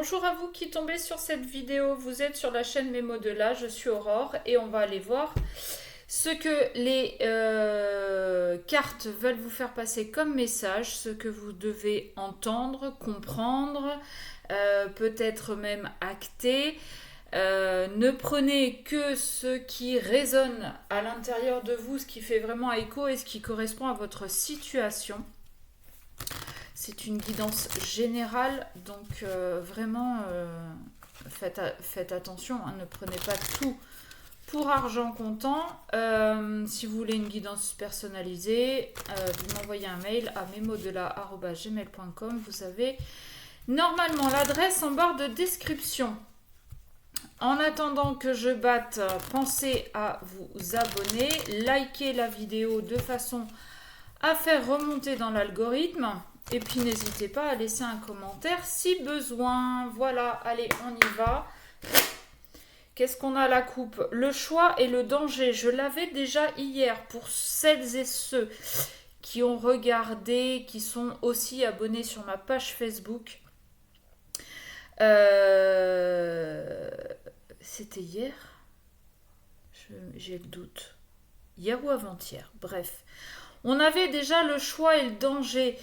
Bonjour à vous qui tombez sur cette vidéo, vous êtes sur la chaîne Mémo de là, je suis Aurore et on va aller voir ce que les cartes veulent vous faire passer comme message, ce que vous devez entendre, comprendre, peut-être même acter. Ne prenez que ce qui résonne à l'intérieur de vous, ce qui fait vraiment écho et ce qui correspond à votre situation. C'est une guidance générale, donc vraiment faites attention, hein, ne prenez pas tout pour argent comptant. Si vous voulez une guidance personnalisée, vous m'envoyez un mail à memodela@gmail.com. Vous avez normalement l'adresse en barre de description. En attendant que je batte, pensez à vous abonner, liker la vidéo de façon à faire remonter dans l'algorithme. Et puis n'hésitez pas à laisser un commentaire si besoin. Voilà, allez, on y va. Qu'est-ce qu'on a à la coupe? Le choix et le danger. Je l'avais déjà hier pour celles et ceux qui ont regardé, qui sont aussi abonnés sur ma page Facebook. C'était hier? J'ai le doute. Hier ou avant-hier? Bref. On avait déjà le choix et le danger.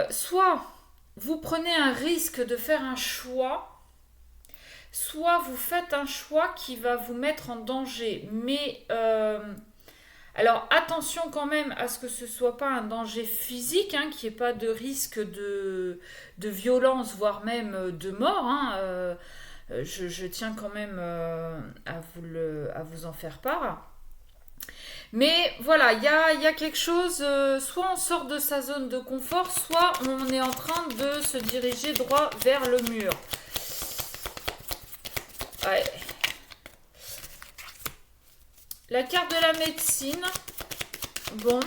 Soit vous prenez un risque de faire un choix, soit vous faites un choix qui va vous mettre en danger. Mais alors attention quand même à ce que ce soit pas un danger physique, hein, qu'il n'y ait pas de risque de violence, voire même de mort. Hein. Je tiens quand même à vous en faire part. Mais voilà, il y a quelque chose, soit on sort de sa zone de confort, soit on est en train de se diriger droit vers le mur. Ouais. La carte de la médecine, bon,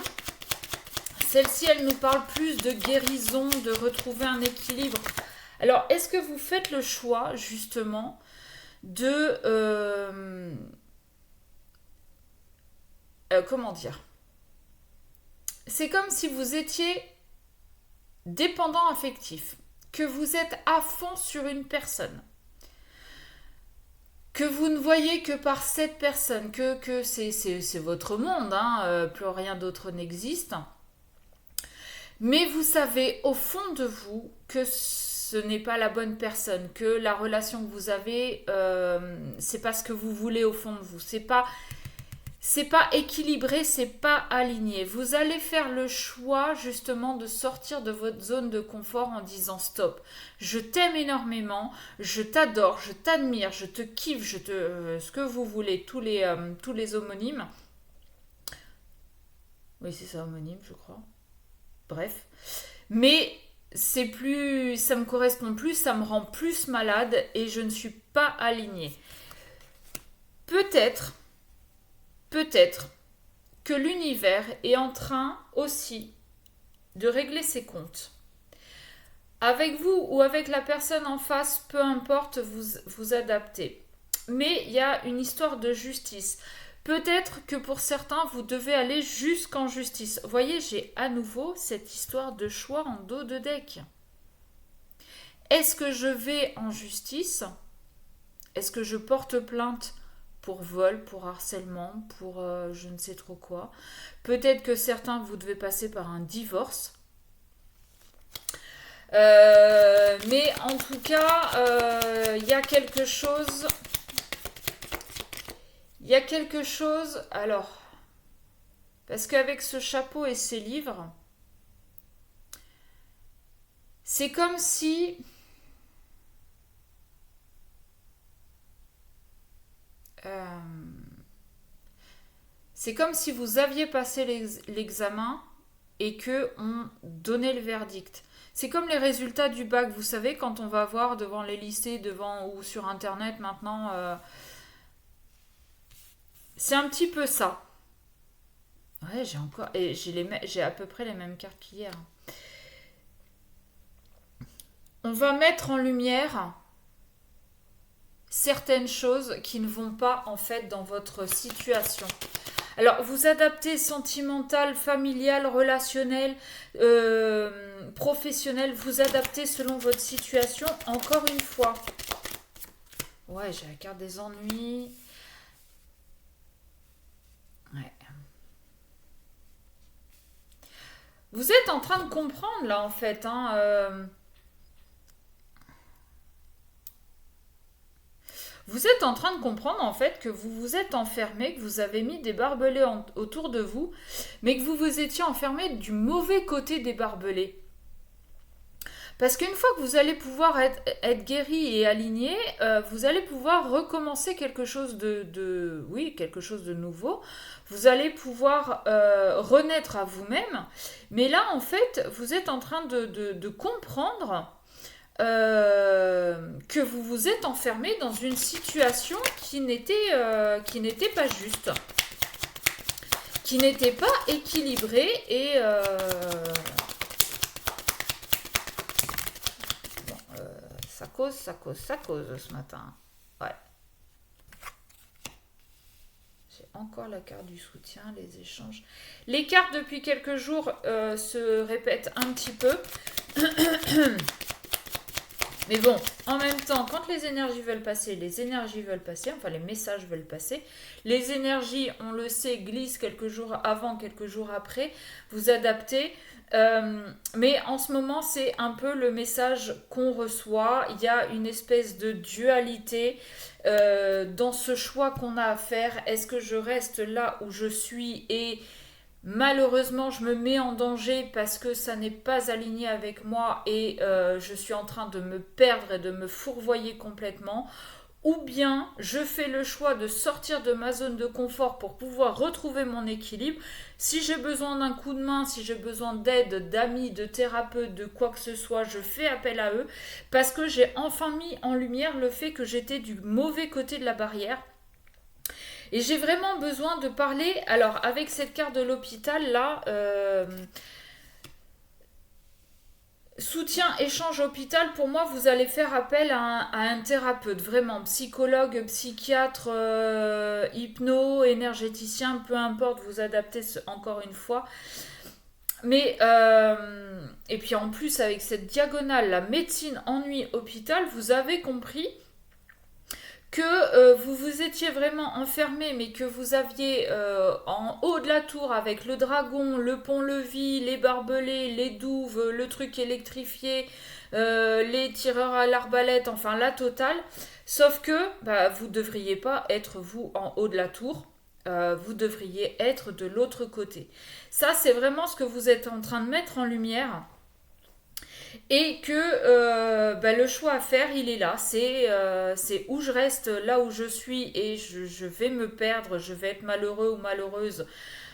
celle-ci, elle nous parle plus de guérison, de retrouver un équilibre. Alors, est-ce que vous faites le choix, justement, de... comment dire? C'est comme si vous étiez dépendant affectif, que vous êtes à fond sur une personne, que vous ne voyez que par cette personne, que c'est votre monde, hein, plus rien d'autre n'existe. Mais vous savez au fond de vous que ce n'est pas la bonne personne, que la relation que vous avez, c'est pas ce que vous voulez au fond de vous. C'est pas équilibré, c'est pas aligné. Vous allez faire le choix justement de sortir de votre zone de confort en disant stop. Je t'aime énormément, je t'adore, je t'admire, je te kiffe, ce que vous voulez, tous les homonymes. Oui, c'est ça, homonyme, je crois. Bref. Mais ça me correspond plus, ça me rend plus malade et je ne suis pas alignée. Peut-être que l'univers est en train aussi de régler ses comptes. Avec vous ou avec la personne en face, peu importe, vous adaptez. Mais il y a une histoire de justice. Peut-être que pour certains, vous devez aller jusqu'en justice. Vous voyez, j'ai à nouveau cette histoire de choix en dos de deck. Est-ce que je vais en justice? Est-ce que je porte plainte pour vol, pour harcèlement, pour je ne sais trop quoi? Peut-être que certains, vous devez passer par un divorce. Mais en tout cas, il y a quelque chose... Il y a quelque chose... Alors, parce qu'avec ce chapeau et ces livres, c'est comme si... c'est comme si vous aviez passé l'examen et que on donnait le verdict. C'est comme les résultats du bac, vous savez, quand on va voir devant les lycées, devant ou sur internet maintenant, c'est un petit peu ça. Ouais, j'ai à peu près les mêmes cartes qu'hier. On va mettre en lumière certaines choses qui ne vont pas en fait dans votre situation. Alors, vous adaptez sentimental, familial, relationnel, professionnel, vous adaptez selon votre situation, encore une fois. Ouais, j'ai la carte des ennuis. Ouais. Vous êtes en train de comprendre, là, en fait, hein, vous êtes en train de comprendre en fait que vous vous êtes enfermé, que vous avez mis des barbelés autour de vous, mais que vous vous étiez enfermé du mauvais côté des barbelés. Parce qu'une fois que vous allez pouvoir être guéri et aligné, vous allez pouvoir recommencer quelque chose oui, quelque chose de nouveau. Vous allez pouvoir renaître à vous-même. Mais là, en fait, vous êtes en train de comprendre que vous vous êtes enfermé dans une situation qui n'était pas juste, qui n'était pas équilibrée et bon, ça cause ce matin. Ouais. J'ai encore la carte du soutien, les échanges. Les cartes depuis quelques jours se répètent un petit peu. Mais bon, en même temps, quand les énergies veulent passer, les énergies veulent passer, enfin les messages veulent passer. Les énergies, on le sait, glissent quelques jours avant, quelques jours après. Vous adaptez. Mais en ce moment, c'est un peu le message qu'on reçoit. Il y a une espèce de dualité dans ce choix qu'on a à faire. Est-ce que je reste là où je suis et malheureusement, je me mets en danger parce que ça n'est pas aligné avec moi et je suis en train de me perdre et de me fourvoyer complètement. Ou bien je fais le choix de sortir de ma zone de confort pour pouvoir retrouver mon équilibre. Si j'ai besoin d'un coup de main, si j'ai besoin d'aide, d'amis, de thérapeutes, de quoi que ce soit, je fais appel à eux parce que j'ai enfin mis en lumière le fait que j'étais du mauvais côté de la barrière. Et j'ai vraiment besoin de parler. Alors, avec cette carte de l'hôpital, là, soutien, échange hôpital, pour moi, vous allez faire appel à un thérapeute, vraiment, psychologue, psychiatre, hypno, énergéticien, peu importe, vous adaptez encore une fois. Mais, et puis en plus, avec cette diagonale, la médecine, ennui, hôpital, vous avez compris que vous vous étiez vraiment enfermé, mais que vous aviez en haut de la tour avec le dragon, le pont-levis, les barbelés, les douves, le truc électrifié, les tireurs à l'arbalète, enfin la totale. Sauf que bah, vous ne devriez pas être vous en haut de la tour. Vous devriez être de l'autre côté. Ça, c'est vraiment ce que vous êtes en train de mettre en lumière et que bah, le choix à faire, il est là. C'est où je reste, là où je suis, et je vais me perdre, je vais être malheureux ou malheureuse.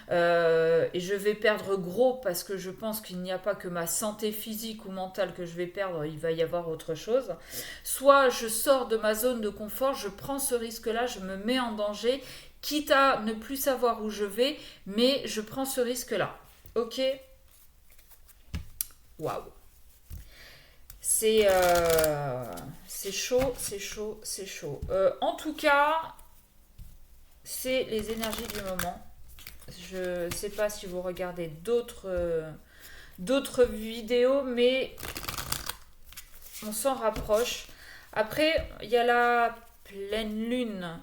Et je vais perdre gros parce que je pense qu'il n'y a pas que ma santé physique ou mentale que je vais perdre, il va y avoir autre chose. Soit je sors de ma zone de confort, je prends ce risque-là, je me mets en danger, quitte à ne plus savoir où je vais, mais je prends ce risque-là. Ok? Waouh! C'est chaud, c'est chaud, c'est chaud. En tout cas, c'est les énergies du moment. Je ne sais pas si vous regardez d'autres vidéos, mais on s'en rapproche. Après, il y a la pleine lune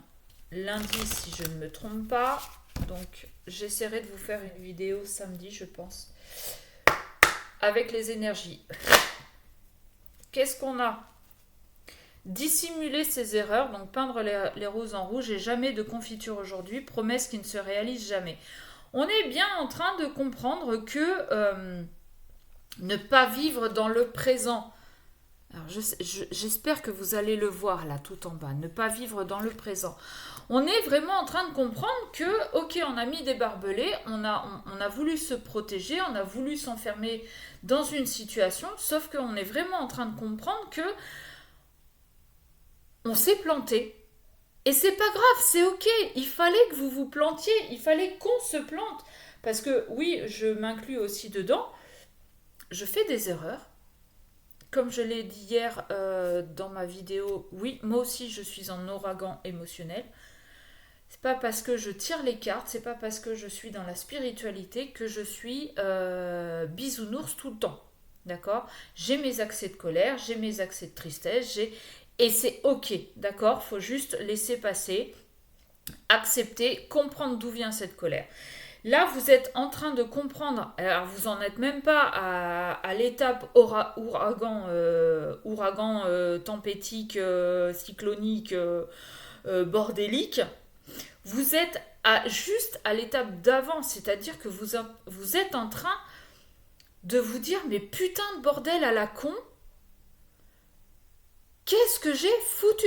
lundi, si je ne me trompe pas. Donc, j'essaierai de vous faire une vidéo samedi, je pense, avec les énergies. Qu'est-ce qu'on a? Dissimuler ses erreurs, donc peindre les roses en rouge et jamais de confiture aujourd'hui, promesse qui ne se réalise jamais. On est bien en train de comprendre que ne pas vivre dans le présent. Alors j'espère que vous allez le voir là tout en bas, ne pas vivre dans le présent. On est vraiment en train de comprendre que, ok, on a mis des barbelés, on a voulu se protéger, on a voulu s'enfermer dans une situation, sauf qu'on est vraiment en train de comprendre que on s'est planté. Et c'est pas grave, c'est ok, il fallait que vous vous plantiez, il fallait qu'on se plante. Parce que oui, je m'inclus aussi dedans, je fais des erreurs. Comme je l'ai dit hier dans ma vidéo, oui, moi aussi je suis en ouragan émotionnel. C'est pas parce que je tire les cartes, c'est pas parce que je suis dans la spiritualité que je suis bisounours tout le temps. D'accord? J'ai mes accès de colère, j'ai mes accès de tristesse, et c'est ok, d'accord? Faut juste laisser passer, accepter, comprendre d'où vient cette colère. Là, vous êtes en train de comprendre, alors vous n'en êtes même pas à l'étape ouragan tempétique, cyclonique, bordélique. Vous êtes juste à l'étape d'avant, c'est-à-dire que vous êtes en train de vous dire, mais putain de bordel à la con, qu'est-ce que j'ai foutu?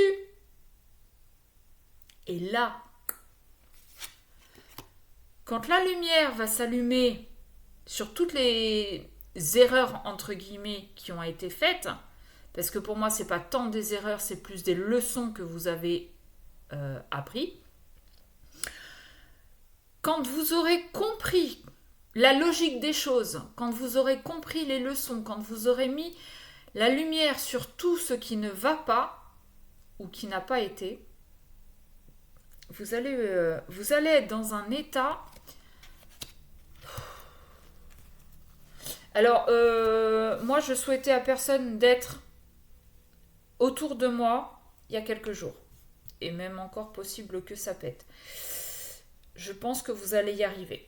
Et là, quand la lumière va s'allumer sur toutes les erreurs, entre guillemets, qui ont été faites, parce que pour moi, c'est pas tant des erreurs, c'est plus des leçons que vous avez appris. Quand vous aurez compris la logique des choses, quand vous aurez compris les leçons, quand vous aurez mis la lumière sur tout ce qui ne va pas ou qui n'a pas été, vous allez être dans un état. Alors, moi, je souhaitais à personne d'être autour de moi il y a quelques jours. Et même encore possible que ça pète. Je pense que vous allez y arriver.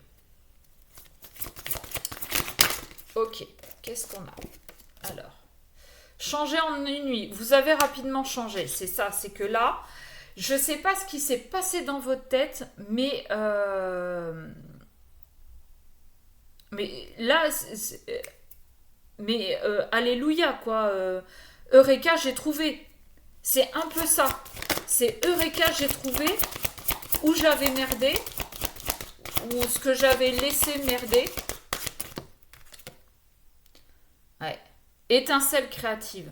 Ok, qu'est-ce qu'on a? Alors, changer en une nuit. Vous avez rapidement changé, c'est ça. C'est que là, je ne sais pas ce qui s'est passé dans votre tête, mais là, alléluia, quoi. Eureka, j'ai trouvé. C'est un peu ça. C'est Eureka, j'ai trouvé où j'avais merdé, ou ce que j'avais laissé merder. Ouais. Étincelle créative.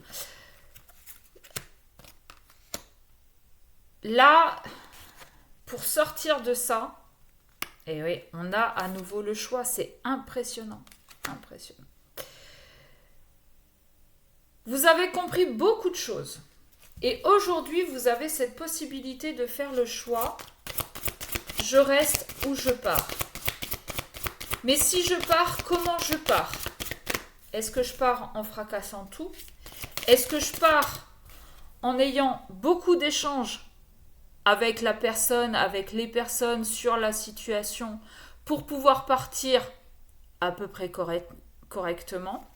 Là, pour sortir de ça, et oui, on a à nouveau le choix. C'est impressionnant. Impressionnant. Vous avez compris beaucoup de choses. Et aujourd'hui, vous avez cette possibilité de faire le choix. Je reste ou je pars. Mais si je pars, comment je pars? Est-ce que je pars en fracassant tout? Est-ce que je pars en ayant beaucoup d'échanges avec la personne, avec les personnes sur la situation pour pouvoir partir à peu près correctement?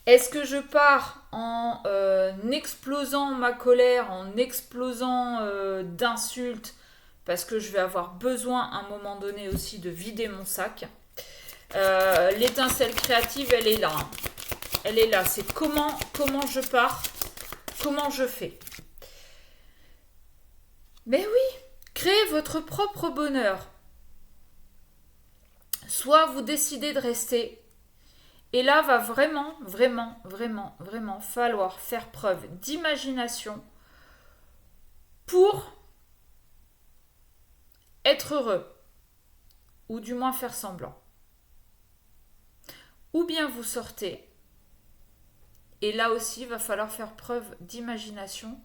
Est-ce que je pars en explosant ma colère, en explosant d'insultes, parce que je vais avoir besoin à un moment donné aussi de vider mon sac? L'étincelle créative, elle est là. Elle est là. C'est comment je pars, comment je fais. Mais oui, créez votre propre bonheur. Soit vous décidez de rester. Et là, va vraiment falloir faire preuve d'imagination pour être heureux. Ou du moins faire semblant. Ou bien vous sortez. Et là aussi, il va falloir faire preuve d'imagination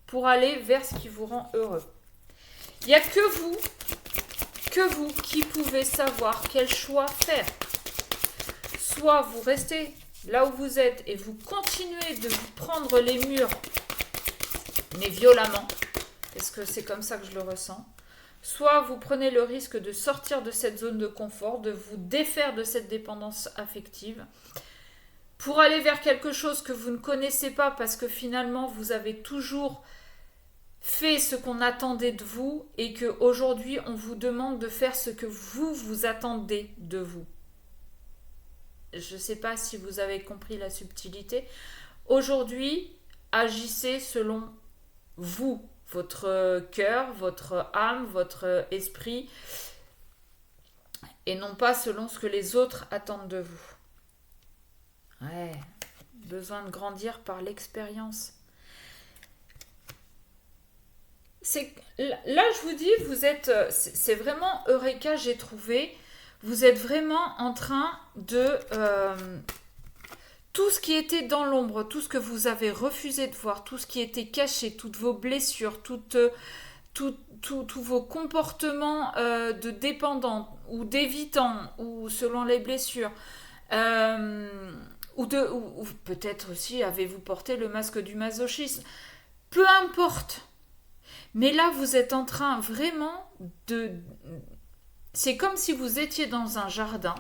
pour aller vers ce qui vous rend heureux. Il n'y a que vous qui pouvez savoir quel choix faire. Soit vous restez là où vous êtes et vous continuez de vous prendre les murs, mais violemment, parce que c'est comme ça que je le ressens. Soit vous prenez le risque de sortir de cette zone de confort, de vous défaire de cette dépendance affective, pour aller vers quelque chose que vous ne connaissez pas, parce que finalement vous avez toujours fait ce qu'on attendait de vous et qu'aujourd'hui on vous demande de faire ce que vous attendez de vous. Je ne sais pas si vous avez compris la subtilité. Aujourd'hui, agissez selon vous, votre cœur, votre âme, votre esprit, et non pas selon ce que les autres attendent de vous. Ouais, besoin de grandir par l'expérience. Là, je vous dis, vous êtes, c'est vraiment Eureka, j'ai trouvé. Vous êtes vraiment en train de tout ce qui était dans l'ombre, tout ce que vous avez refusé de voir, tout ce qui était caché, toutes vos blessures, tous vos comportements de dépendants ou d'évitants, ou selon les blessures, ou peut-être aussi avez-vous porté le masque du masochisme. Peu importe. Mais là, vous êtes en train vraiment de... C'est comme si vous étiez dans un jardin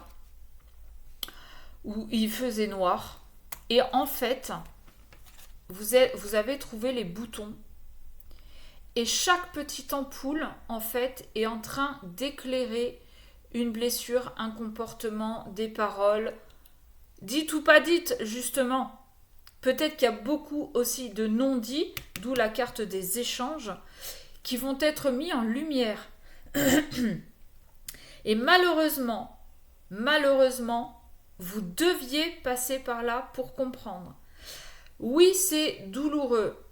où il faisait noir. Et en fait, vous avez trouvé les boutons. Et chaque petite ampoule, en fait, est en train d'éclairer une blessure, un comportement, des paroles, dites ou pas dites, justement. Peut-être qu'il y a beaucoup aussi de non-dits, d'où la carte des échanges, qui vont être mis en lumière. Et malheureusement, vous deviez passer par là pour comprendre. Oui, c'est douloureux.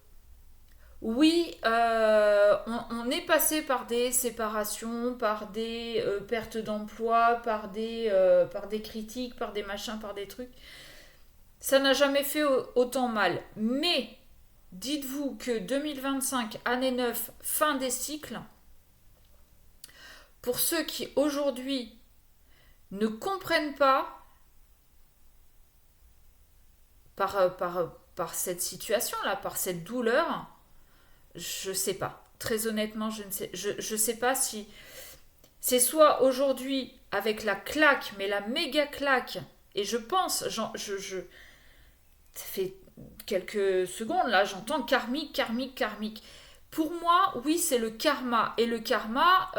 Oui, on est passé par des séparations, par des pertes d'emploi, par des critiques, par des machins, par des trucs. Ça n'a jamais fait autant mal. Mais dites-vous que 2025, année 9, fin des cycles, pour ceux qui aujourd'hui ne comprennent pas par cette situation-là, par cette douleur, je sais pas. Très honnêtement, je sais pas si c'est soit aujourd'hui avec la claque, mais la méga claque, et je pense, ça fait quelques secondes là, j'entends karmique. Pour moi, oui, c'est le karma. Et le karma,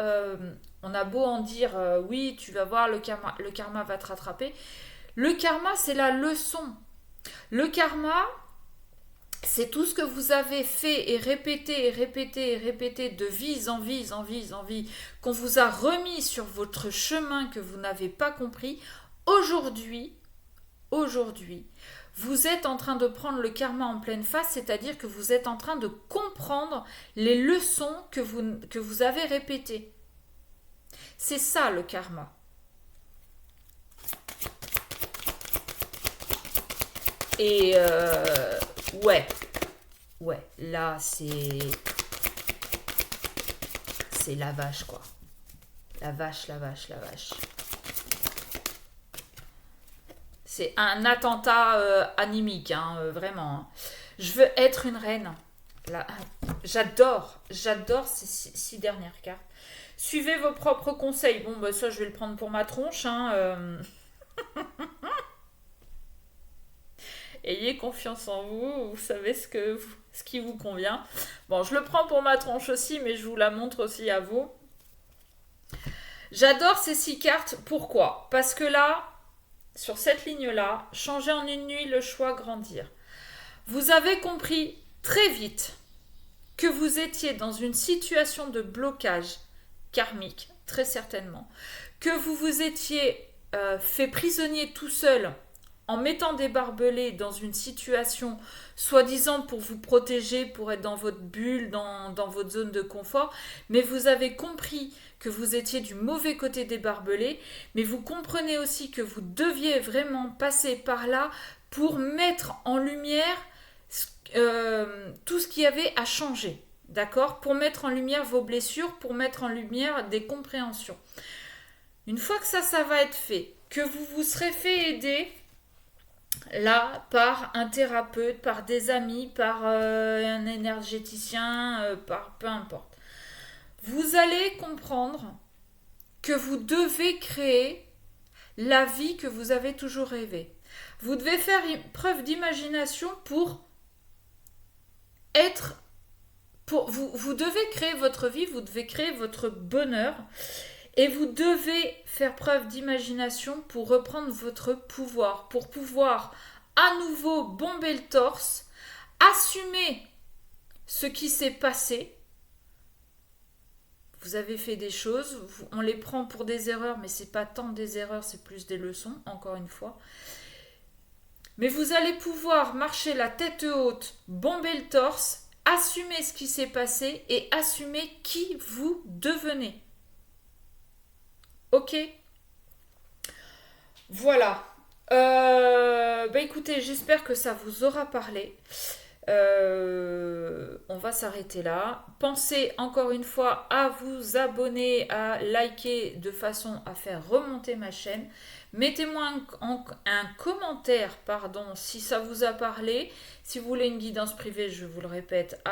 on a beau en dire, oui, tu vas voir, le karma va te rattraper. Le karma, c'est la leçon. Le karma, c'est tout ce que vous avez fait et répété de vie en vie, qu'on vous a remis sur votre chemin que vous n'avez pas compris. Aujourd'hui, vous êtes en train de prendre le karma en pleine face, c'est-à-dire que vous êtes en train de comprendre les leçons que vous avez répétées. C'est ça le karma. Et ouais, là c'est la vache quoi. La vache. C'est un attentat animique, hein, vraiment. Je veux être une reine. Là, j'adore ces six dernières cartes. Suivez vos propres conseils. Bon, bah ça, je vais le prendre pour ma tronche. Hein, Ayez confiance en vous. Vous savez ce qui vous convient. Bon, je le prends pour ma tronche aussi, mais je vous la montre aussi à vous. J'adore ces 6 cartes. Pourquoi ? Parce que là, sur cette ligne-là, changer en une nuit, le choix, grandir. Vous avez compris très vite que vous étiez dans une situation de blocage karmique, très certainement, que vous vous étiez fait prisonnier tout seul en mettant des barbelés dans une situation soi-disant pour vous protéger, pour être dans votre bulle, dans votre zone de confort, mais vous avez compris que vous étiez du mauvais côté des barbelés, mais vous comprenez aussi que vous deviez vraiment passer par là pour mettre en lumière tout ce qu'il y avait à changer, d'accord ? Pour mettre en lumière vos blessures, pour mettre en lumière des compréhensions. Une fois que ça va être fait, que vous vous serez fait aider là par un thérapeute, par des amis, par un énergéticien, par peu importe, vous allez comprendre que vous devez créer la vie que vous avez toujours rêvé. Vous devez faire preuve d'imagination pour être... vous devez créer votre vie, vous devez créer votre bonheur. Et vous devez faire preuve d'imagination pour reprendre votre pouvoir, pour pouvoir à nouveau bomber le torse, assumer ce qui s'est passé. Vous avez fait des choses, on les prend pour des erreurs, mais c'est pas tant des erreurs, c'est plus des leçons, encore une fois. Mais vous allez pouvoir marcher la tête haute, bomber le torse, assumer ce qui s'est passé et assumer qui vous devenez. Ok, voilà. Écoutez, j'espère que ça vous aura parlé. On va s'arrêter là. Pensez encore une fois à vous abonner, à liker de façon à faire remonter ma chaîne. Mettez-moi un commentaire, pardon, si ça vous a parlé. Si vous voulez une guidance privée, je vous le répète,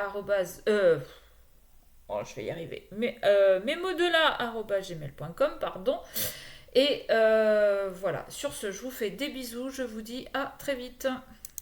oh, je vais y arriver. Memodelà@gmail.com, pardon. Et voilà, sur ce, je vous fais des bisous. Je vous dis à très vite.